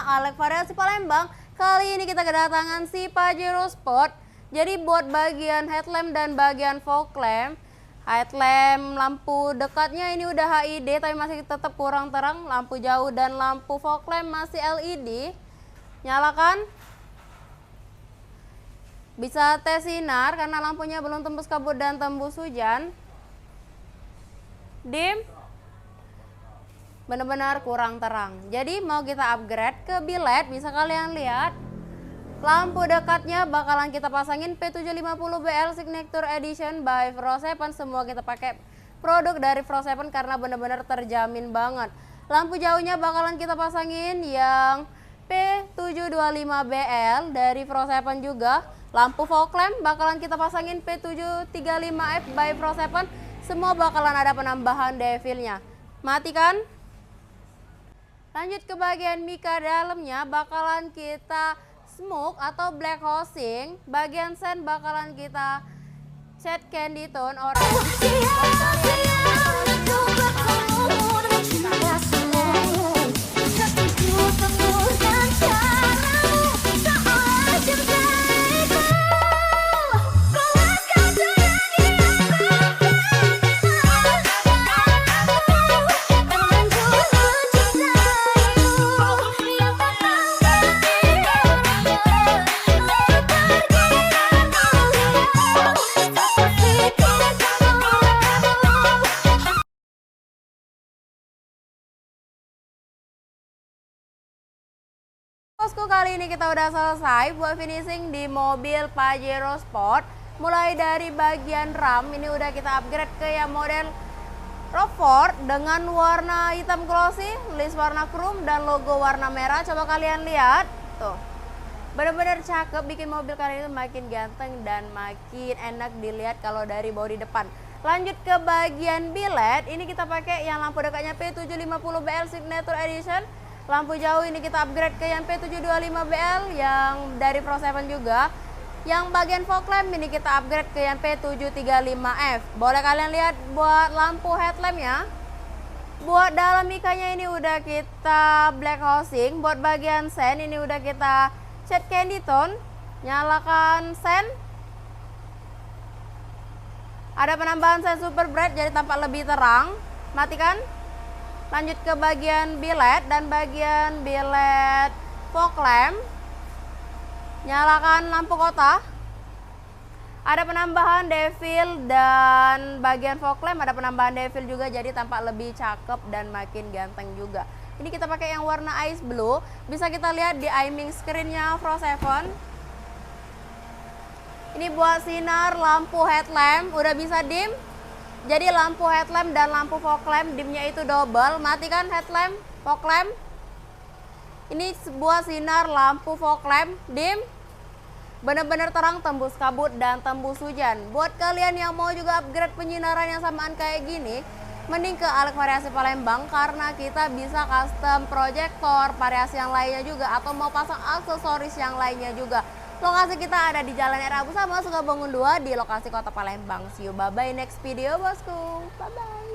Alex Variasi Palembang. Kali ini kita kedatangan si Pajero Sport. Jadi buat bagian headlamp dan bagian fog lamp, headlamp lampu dekatnya ini udah HID tapi masih tetap kurang terang. Lampu jauh dan lampu fog lamp masih LED. Nyalakan. Bisa tes sinar karena lampunya belum tembus kabut dan tembus hujan. Dim. Benar-benar kurang terang. Jadi mau kita upgrade ke biled, bisa kalian lihat. Lampu dekatnya bakalan kita pasangin P750BL Signature Edition by Fro7. Semua kita pakai produk dari Fro7 karena benar-benar terjamin banget. Lampu jauhnya bakalan kita pasangin yang P725BL dari Fro7 juga. Lampu fog lamp bakalan kita pasangin P735F by Fro7. Semua bakalan ada penambahan devilnya. Matikan. Lanjut ke bagian mika dalamnya bakalan kita smoke atau black housing. Bagian sen bakalan kita cat candy tone orange. Bosku, kali ini kita udah selesai buat finishing di mobil Pajero Sport. Mulai dari bagian ram ini udah kita upgrade ke yang model Rockford dengan warna hitam glossy, list warna chrome dan logo warna merah. Coba kalian lihat tuh, bener-bener cakep, bikin mobil kalian itu makin ganteng dan makin enak dilihat kalau dari bodi depan. Lanjut ke bagian biled, ini kita pakai yang lampu dekatnya P750BL Signature Edition. Lampu jauh ini kita upgrade ke yang P725BL yang dari Fro7 juga. Yang bagian fog lamp ini kita upgrade ke yang P735F. Boleh kalian lihat buat lampu headlamp ya. Buat dalam mikanya ini udah kita black housing. Buat bagian sen ini udah kita cat candy tone. Nyalakan sen. Ada penambahan sen super bright jadi tampak lebih terang. Matikan. Lanjut ke bagian biled dan bagian biled fog lamp. Nyalakan lampu kota. Ada penambahan devil dan bagian fog lamp ada penambahan devil juga jadi tampak lebih cakep dan makin ganteng juga. Ini kita pakai yang warna ice blue. Bisa kita lihat di aiming screennya Fro7. Ini buat sinar lampu headlamp udah bisa dim. Jadi lampu headlamp dan lampu fog lamp dimnya itu double. Matikan headlamp, fog lamp. Ini sebuah sinar lampu fog lamp dim. Benar-benar terang, tembus kabut dan tembus hujan. Buat kalian yang mau juga upgrade penyinaran yang samaan kayak gini, mending ke Alex Variasi Palembang karena kita bisa custom proyektor, variasi yang lainnya juga, atau mau pasang aksesoris yang lainnya juga. Lokasi kita ada di Jalan R. Abu Sama, Sukabangun 2 di lokasi Kota Palembang. See you, bye-bye next video bosku. Bye-bye.